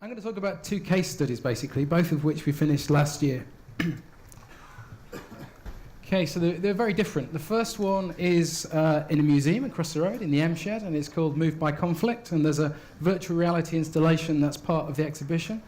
I'm going to talk about two case studies, basically, both of which we finished last year. Okay, so they're very different. The first one is in a museum across the road in the M Shed, and it's called Moved by Conflict, and there's a virtual reality installation that's part of the exhibition.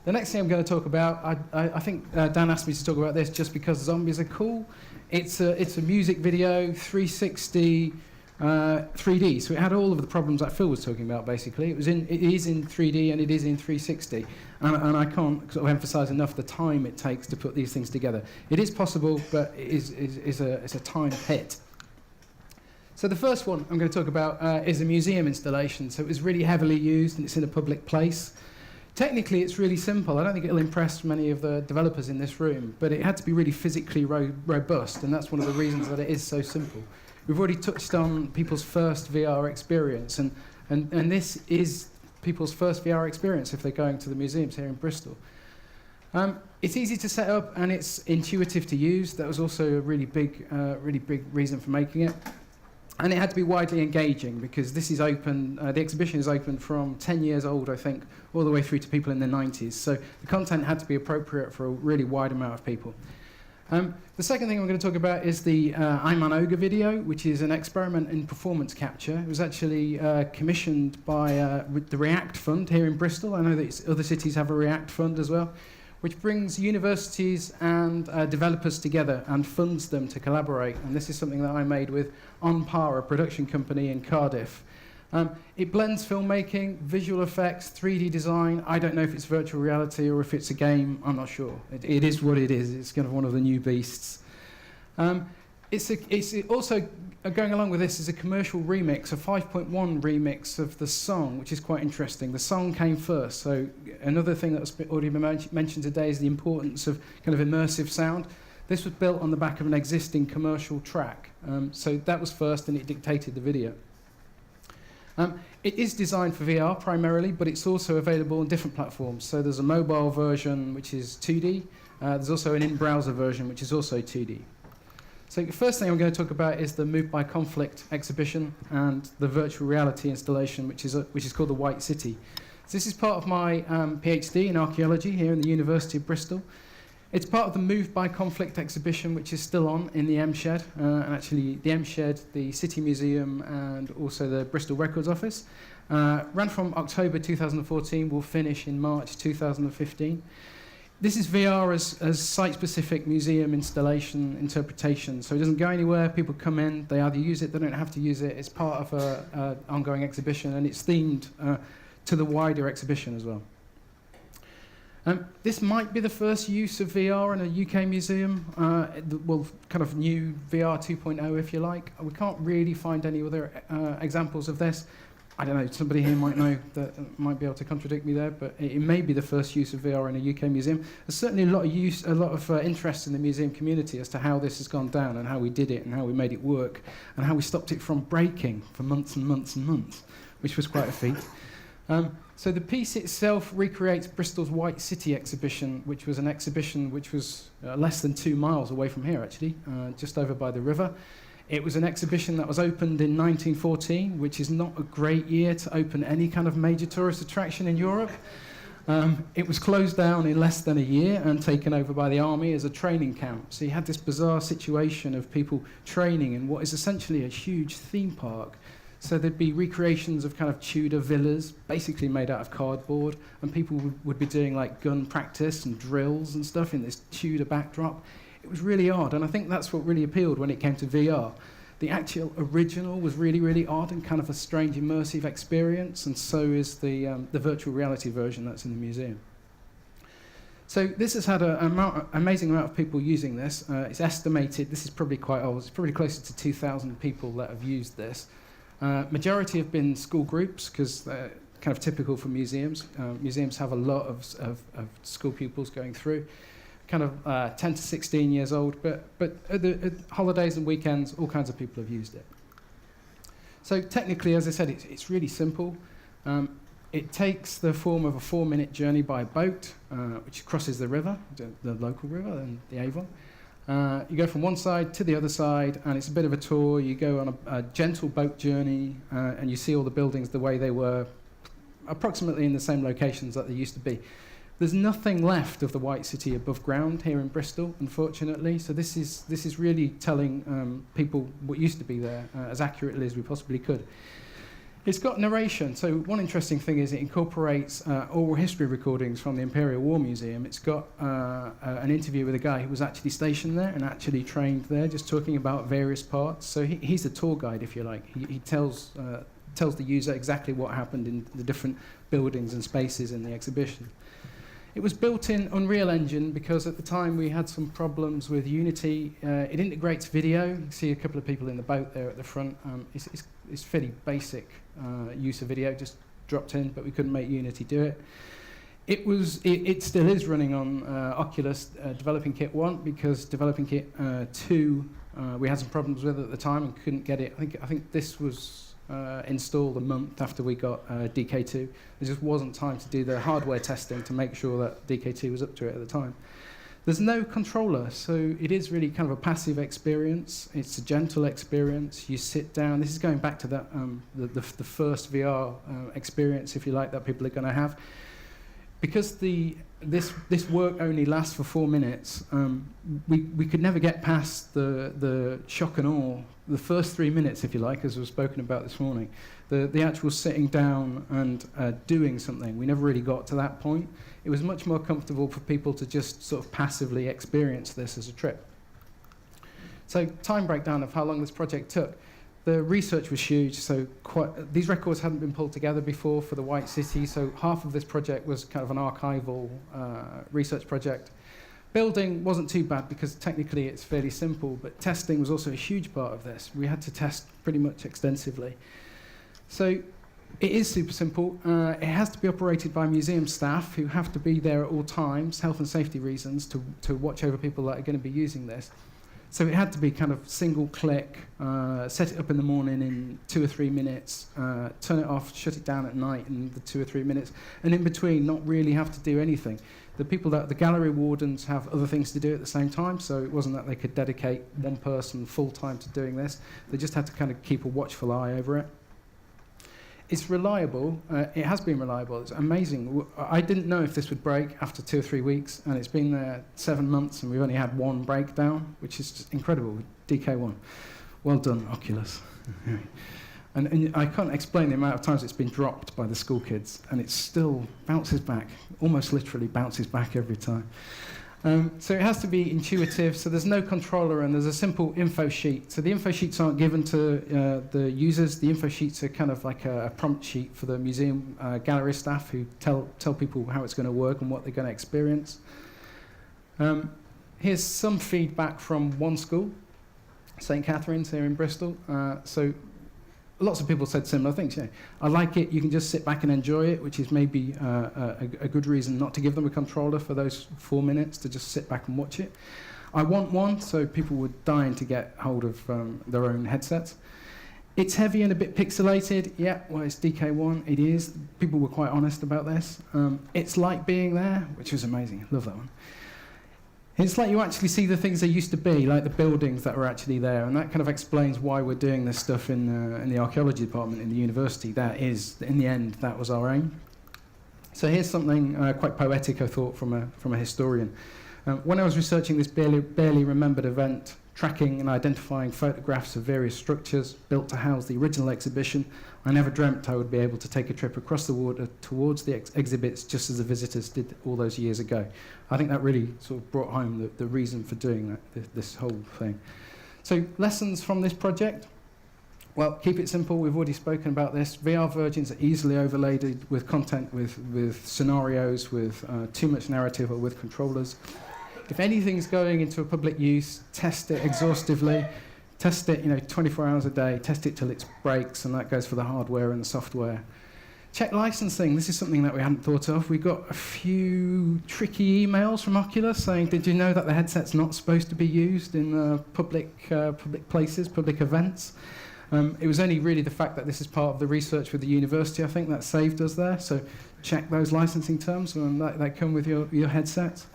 The next thing I'm going to talk about, I think Dan asked me to talk about this just because zombies are cool. It's a music video, 360, 3D, so it had all of the problems that Phil was talking about. Basically, it is in 3D and it is in 360, and I can't sort of emphasize enough the time it takes to put these things together. It is possible, but it's a time hit. So the first one I'm going to talk about is a museum installation. So it was really heavily used, and it's in a public place. Technically, it's really simple. I don't think it'll impress many of the developers in this room, but it had to be really physically robust, and that's one of the reasons that it is so simple. We've already touched on people's first VR experience, and this is people's first VR experience if they're going to the museums here in Bristol. It's easy to set up, and it's intuitive to use. That was also a really big reason for making it. And it had to be widely engaging, because this is open, the exhibition is open from 10 years old, I think, all the way through to people in their 90s. So the content had to be appropriate for a really wide amount of people. The second thing I'm going to talk about is the I'm an Ogre video, which is an experiment in performance capture. It was actually commissioned by the React Fund here in Bristol. I know that other cities have a React Fund as well, which brings universities and developers together and funds them to collaborate. And this is something that I made with On Par, a production company in Cardiff. It blends filmmaking, visual effects, 3D design. I don't know if it's virtual reality or if it's a game. I'm not sure. It is what it is. It's kind of one of the new beasts. It's also, going along with this, is a commercial remix, a 5.1 remix of the song, which is quite interesting. The song came first. So another thing that's already been mentioned today is the importance of kind of immersive sound. This was built on the back of an existing commercial track. So that was first, and it dictated the video. It is designed for VR primarily, but it's also available on different platforms. So there's a mobile version, which is 2D. There's also an in-browser version, which is also 2D. So the first thing I'm going to talk about is the Moved by Conflict exhibition and the virtual reality installation, which is called the White City. So this is part of my PhD in archaeology here in the University of Bristol. It's part of the Moved by Conflict exhibition, which is still on in the M Shed, and actually the M Shed, the City Museum, and also the Bristol Records Office. Ran from October 2014, will finish in March 2015. This is VR as site-specific museum installation interpretation, so it doesn't go anywhere. People come in, they either use it, they don't have to use it. It's part of an ongoing exhibition, and it's themed to the wider exhibition as well. This might be the first use of VR in a UK museum, well, kind of new VR 2.0, if you like. We can't really find any other examples of this. I don't know, somebody here might know that might be able to contradict me there, but it may be the first use of VR in a UK museum. There's certainly a lot of interest in the museum community as to how this has gone down and how we did it and how we made it work and how we stopped it from breaking for months and months and months, which was quite a feat. So the piece itself recreates Bristol's White City exhibition, which was an exhibition which was less than 2 miles away from here, actually, just over by the river. It was an exhibition that was opened in 1914, which is not a great year to open any kind of major tourist attraction in Europe. It was closed down in less than a year and taken over by the army as a training camp. So you had this bizarre situation of people training in what is essentially a huge theme park. So there'd be recreations of kind of Tudor villas, basically made out of cardboard, and people would be doing like gun practice and drills and stuff in this Tudor backdrop. It was really odd, and I think that's what really appealed when it came to VR. The actual original was really, really odd and kind of a strange immersive experience, and so is the virtual reality version that's in the museum. So this has had an amazing amount of people using this. It's estimated, this is probably quite old, it's probably closer to 2,000 people that have used this. Majority have been school groups, because they're kind of typical for museums. Museums have a lot of school pupils going through, kind of 10 to 16 years old, but at holidays and weekends, all kinds of people have used it. So technically, as I said, it's really simple. It takes the form of a 4-minute journey by boat, which crosses the river, the local river, and the Avon. You go from one side to the other side, and it's a bit of a tour. You go on a gentle boat journey, and you see all the buildings the way they were approximately in the same locations that they used to be. There's nothing left of the White City above ground here in Bristol, unfortunately. So this is really telling people what used to be there as accurately as we possibly could. It's got narration. So one interesting thing is it incorporates oral history recordings from the Imperial War Museum. It's got an interview with a guy who was actually stationed there and actually trained there, just talking about various parts. So he's a tour guide, if you like. He tells the user exactly what happened in the different buildings and spaces in the exhibition. It was built in Unreal Engine because at the time we had some problems with Unity. It integrates video. You can see a couple of people in the boat there at the front. It's fairly basic use of video, just dropped in, but we couldn't make Unity do it. It still is running on Oculus Developing Kit 1 because Developing Kit 2 we had some problems with at the time and couldn't get it. I think this was installed a month after we got DK2. There just wasn't time to do the hardware testing to make sure that DK2 was up to it at the time. There's no controller, so it is really kind of a passive experience. It's a gentle experience. You sit down. This is going back to that the first VR experience, if you like, that people are going to have. Because this work only lasts for 4 minutes, we could never get past the shock and awe. The first 3 minutes, if you like, as was spoken about this morning, the actual sitting down and doing something, we never really got to that point. It was much more comfortable for people to just sort of passively experience this as a trip. So time breakdown of how long this project took. The research was huge, so these records hadn't been pulled together before for the White City, so half of this project was kind of an archival research project. Building wasn't too bad because technically it's fairly simple, but testing was also a huge part of this. We had to test pretty much extensively. So it is super simple. It has to be operated by museum staff who have to be there at all times, health and safety reasons, to watch over people that are going to be using this. So it had to be kind of single click, set it up in the morning in 2 or 3 minutes, turn it off, shut it down at night in the 2 or 3 minutes, and in between not really have to do anything. The gallery wardens have other things to do at the same time, so it wasn't that they could dedicate one person full time to doing this. They just had to kind of keep a watchful eye over it. It's reliable. It has been reliable. It's amazing. I didn't know if this would break after 2 or 3 weeks, and it's been there 7 months, and we've only had one breakdown, which is just incredible. DK1. Well done, Oculus. And I can't explain the amount of times it's been dropped by the school kids, and it still bounces back, almost literally bounces back every time. So it has to be intuitive, so there's no controller and there's a simple info sheet. So the info sheets aren't given to the users. The info sheets are kind of like a prompt sheet for the museum gallery staff who tell people how it's going to work and what they're going to experience. Here's some feedback from one school, St. Catherine's here in Bristol. So lots of people said similar things. I like it, you can just sit back and enjoy it, which is maybe a good reason not to give them a controller for those 4 minutes, to just sit back and watch it. I want one, so people were dying to get hold of their own headsets. It's heavy and a bit pixelated. Yeah, well, it's DK1, it is. People were quite honest about this. It's like being there, which was amazing. Love that one. It's like you actually see the things they used to be, like the buildings that were actually there, and that kind of explains why we're doing this stuff in the archaeology department in the university. That is, in the end, that was our aim. So here's something quite poetic, I thought, from a historian. When I was researching this barely remembered event, tracking and identifying photographs of various structures built to house the original exhibition, I never dreamt I would be able to take a trip across the water towards the exhibits just as the visitors did all those years ago. I think that really sort of brought home the reason for doing that, this whole thing. So lessons from this project? Well, keep it simple. We've already spoken about this. VR virgins are easily overlaid with content, with scenarios, with too much narrative, or with controllers. If anything's going into a public use, test it exhaustively. Test it, 24 hours a day. Test it till it breaks, and that goes for the hardware and the software. Check licensing. This is something that we hadn't thought of. We got a few tricky emails from Oculus saying, "Did you know that the headset's not supposed to be used in public places, public events?" It was only really the fact that this is part of the research with the university, I think, that saved us there. So check those licensing terms, and they come with your headsets.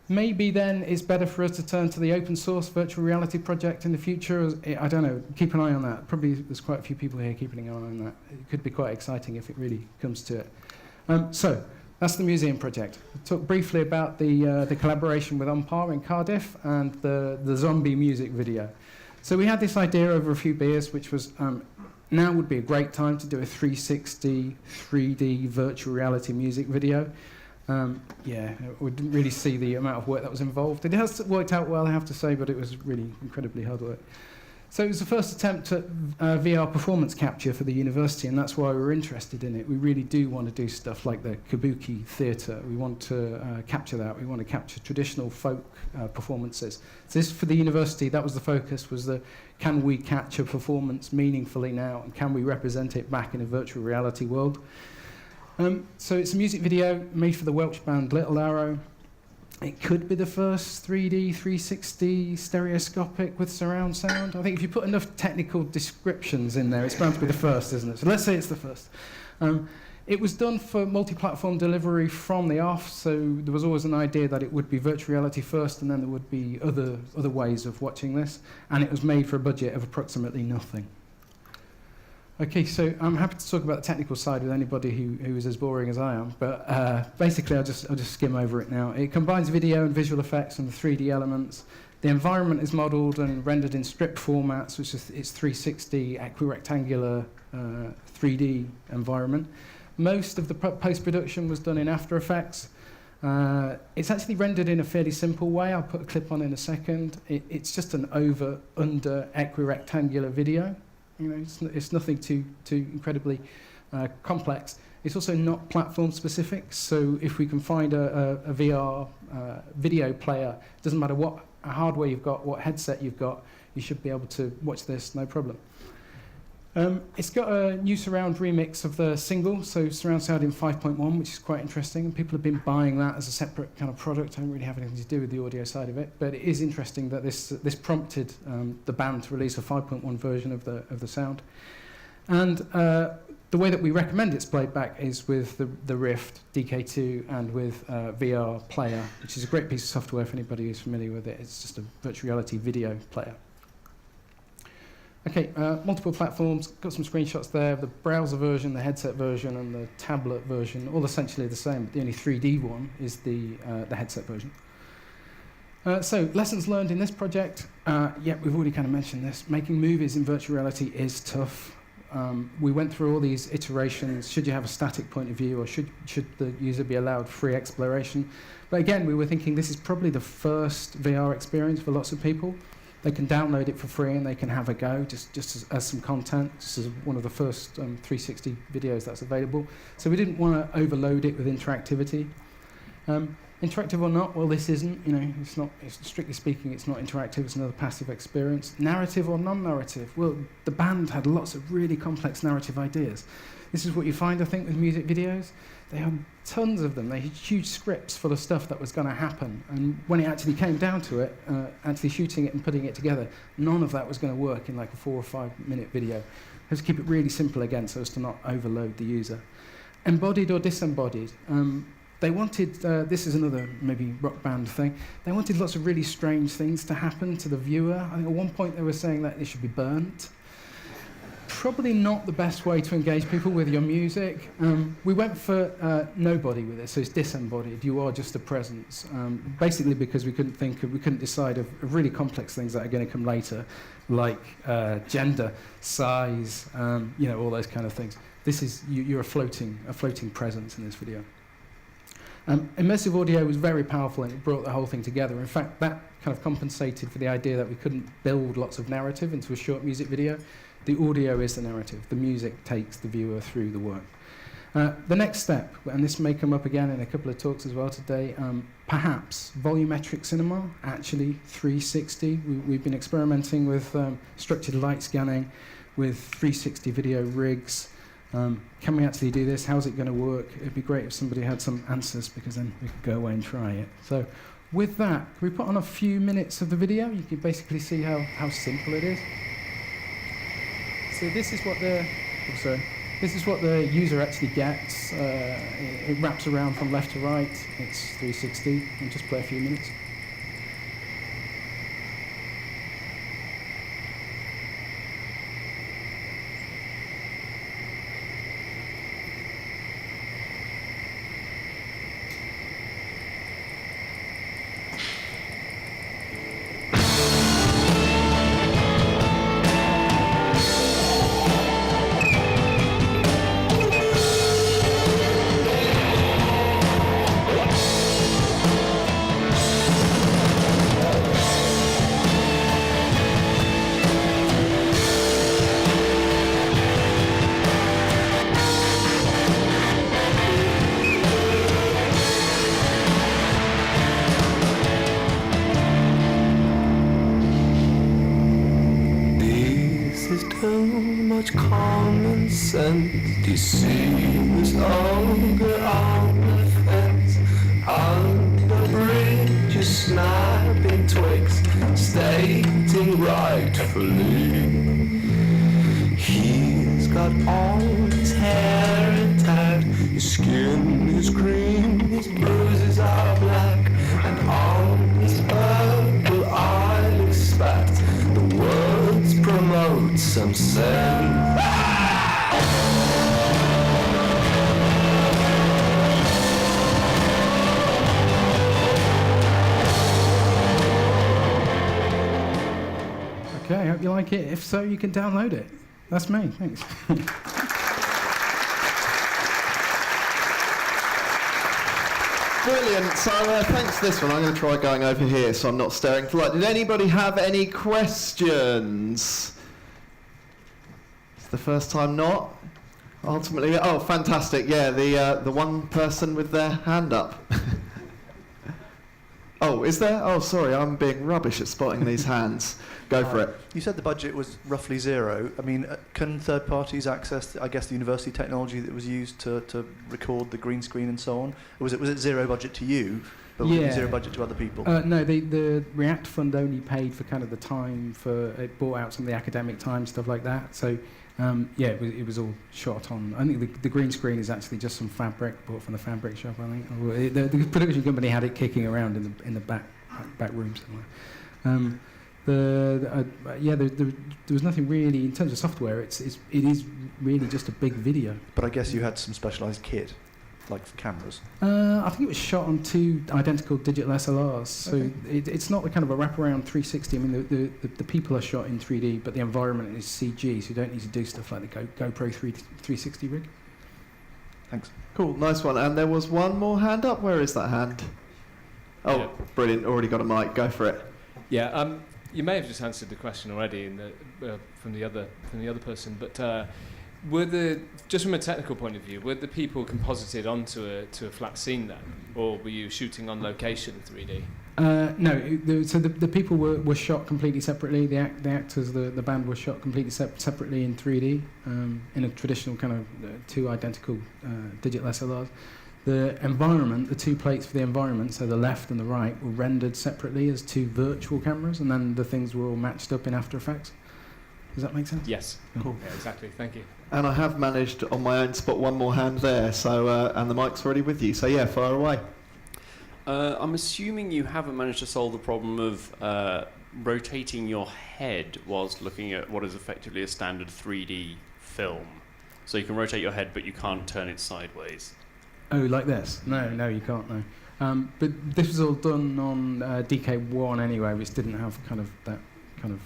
Maybe then it's better for us to turn to the open source virtual reality project in the future. I don't know, keep an eye on that. Probably there's quite a few people here keeping an eye on that. It could be quite exciting if it really comes to it. So that's the museum project. I'll talk briefly about the collaboration with Umpire in Cardiff and the zombie music video. So we had this idea over a few beers, which was now would be a great time to do a 360 3D virtual reality music video. Yeah, we didn't really see the amount of work that was involved. It has worked out well, I have to say, but it was really incredibly hard work. So it was the first attempt at VR performance capture for the university, and that's why we were interested in it. We really do want to do stuff like the kabuki theatre. We want to capture that. We want to capture traditional folk performances. So this, for the university, that was the focus, was the can we capture performance meaningfully now, and can we represent it back in a virtual reality world? So it's a music video made for the Welsh band Little Arrow. It could be the first 3D, 360 stereoscopic with surround sound. I think if you put enough technical descriptions in there, it's bound to be the first, isn't it? So let's say it's the first. It was done for multi-platform delivery from the off, so there was always an idea that it would be virtual reality first, and then there would be other ways of watching this. And it was made for a budget of approximately nothing. Okay, so I'm happy to talk about the technical side with anybody who is as boring as I am, but basically I'll just skim over it now. It combines video and visual effects and the 3D elements. The environment is modelled and rendered in strip formats, which is it's 360 equirectangular 3D environment. Most of the post-production was done in After Effects. It's actually rendered in a fairly simple way. I'll put a clip on in a second. It's just an over-under equirectangular video. You know, it's nothing too incredibly complex. It's also not platform specific, so if we can find a VR video player, it doesn't matter what hardware you've got, what headset you've got, you should be able to watch this, no problem. It's got a new surround remix of the single, so surround sound in 5.1, which is quite interesting, and people have been buying that as a separate kind of product. I don't really have anything to do with the audio side of it, but it is interesting that this prompted the band to release a 5.1 version of the sound. And the way that we recommend it's played back is with the Rift DK2 and with VR Player, which is a great piece of software for anybody who's familiar with it. It's just a virtual reality video player. Okay, multiple platforms, got some screenshots there, the browser version, the headset version, and the tablet version, all essentially the same, but the only 3D one is the headset version. So, lessons learned in this project, yeah, we've already kind of mentioned this. Making movies in virtual reality is tough. We went through all these iterations. Should you have a static point of view, or should the user be allowed free exploration? But again, we were thinking this is probably the first VR experience for lots of people. They can download it for free and they can have a go, just as some content, just as one of the first 360 videos that's available. So we didn't want to overload it with interactivity. Interactive or not, well, this isn't. You know, strictly speaking, it's not interactive. It's another passive experience. Narrative or non-narrative, well, the band had lots of really complex narrative ideas. This is what you find, I think, with music videos. They had tons of them. They had huge scripts full of stuff that was going to happen. And when it actually came down to it, actually shooting it and putting it together, none of that was going to work in like a 4 or 5 minute video. Let's keep it really simple again so as to not overload the user. Embodied or disembodied. They wanted, this is another maybe rock band thing, they wanted lots of really strange things to happen to the viewer. I think at one point they were saying that it should be burnt. Probably not the best way to engage people with your music. We went for nobody with it, so it's disembodied. You are just a presence. Basically because we couldn't decide of really complex things that are going to come later, like gender, size, you know, all those kind of things. This is you're a floating presence in this video. Immersive audio was very powerful and it brought the whole thing together. In fact, that kind of compensated for the idea that we couldn't build lots of narrative into a short music video. The audio is the narrative. The music takes the viewer through the work. The next step, and this may come up again in a couple of talks as well today, perhaps volumetric cinema, actually 360. We've been experimenting with structured light scanning, with 360 video rigs. Can we actually do this? How's it going to work? It'd be great if somebody had some answers, because then we could go away and try it. So with that, can we put on a few minutes of the video? You can basically see how simple it is. So this is what the... Oh, sorry. This is what the user actually gets. It wraps around from left to right. It's 360. And just play a few minutes. Common sense, do you see this ogre on the fence? On the bridge, you're snapping twigs, stating rightfully. He's got all his hair intact, his skin is green, his bruises are black, and on his purple eyelid spat, the words promote some say. Okay, I hope you like it. If so, you can download it. That's me. Thanks. Brilliant. So thanks for this one. I'm going to try going over here so I'm not staring for light. Did anybody have any questions? It's the first time not. Ultimately, oh, fantastic. Yeah, the one person with their hand up. Oh, is there? Oh, sorry, I'm being rubbish at spotting these hands. Go for it. You said the budget was roughly zero. I mean, can third parties access, I guess, the university technology that was used to record the green screen and so on? Or was it zero budget to you, but was it zero budget to other people? No, the React Fund only paid for kind of the time for, it bought out some of the academic time, stuff like that. So, yeah, it was all shot on. I think the green screen is actually just some fabric bought from the fabric shop, I think. The production company had it kicking around in the back room somewhere. There was nothing really in terms of software. It is really just a big video. But I guess you had some specialised kit, like for cameras. I think it was shot on 2 identical digital SLRs, so Okay. it's not the kind of a wraparound 360. I mean, the people are shot in 3D, but the environment is CG, so you don't need to do stuff like the GoPro 360 rig. Thanks. Cool, nice one. And there was one more hand up. Where is that hand? Oh, Yeah. Brilliant. Already got a mic. Go for it. Yeah, you may have just answered the question already from the other person, but just from a technical point of view, were the people composited onto a flat scene then, or were you shooting on location 3D? No, so the people were shot completely separately. The actors, the band were shot completely separately in 3D, in a traditional kind of 2 identical digital SLRs. The environment, the 2 plates for the environment, so the left and the right, were rendered separately as 2 virtual cameras, and then the things were all matched up in After Effects. Does that make sense? Yes. Cool. Yeah, exactly. Thank you. And I have managed on my own spot one more hand there, so and the mic's already with you. So yeah, fire away. I'm assuming you haven't managed to solve the problem of rotating your head whilst looking at what is effectively a standard 3D film. So you can rotate your head, but you can't turn it sideways. Oh, like this? No, you can't, no. But this was all done on DK1 anyway, which didn't have that kind of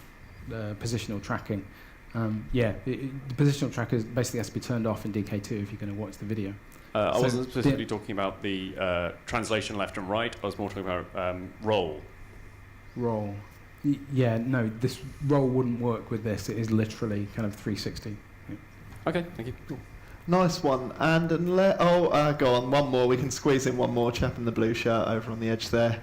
positional tracking. The positional tracker basically has to be turned off in DK2 if you're going to watch the video. I wasn't specifically talking about the translation left and right. I was more talking about roll. Roll. No, this roll wouldn't work with this. It is literally kind of 360. Yeah. Okay, thank you. Cool. Nice one. And go on, one more. We can squeeze in one more. Chap in the blue shirt over on the edge there.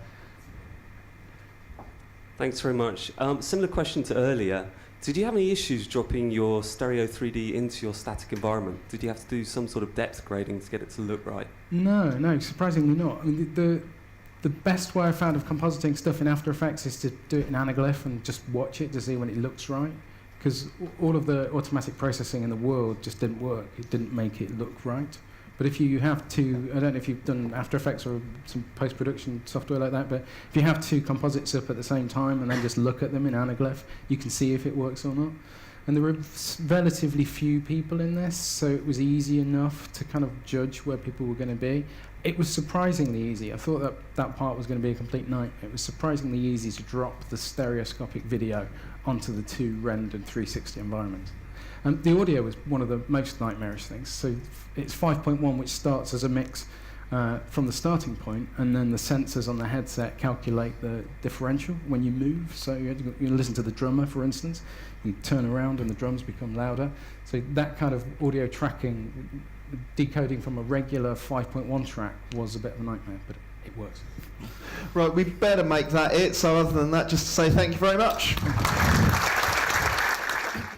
Thanks very much. Similar question to earlier. Did you have any issues dropping your stereo 3D into your static environment? Did you have to do some sort of depth grading to get it to look right? No, surprisingly not. I mean, the best way I found of compositing stuff in After Effects is to do it in anaglyph and just watch it to see when it looks right. because all of the automatic processing in the world just didn't work. It didn't make it look right. But if you have to, I don't know if you've done After Effects or some post-production software like that, but if you have two composites up at the same time and then just look at them in anaglyph, you can see if it works or not. And there were relatively few people in this, so it was easy enough to kind of judge where people were going to be. It was surprisingly easy. I thought that that part was going to be a complete nightmare. It was surprisingly easy to drop the stereoscopic video onto the two rendered 360 environments. The audio was one of the most nightmarish things. So it's 5.1, which starts as a mix from the starting point, and then the sensors on the headset calculate the differential when you move. So you listen to the drummer, for instance, you turn around and the drums become louder. So that kind of audio tracking, decoding from a regular 5.1 track was a bit of a nightmare, but it works. Right, we better make that it. So other than that, just to say thank you very much.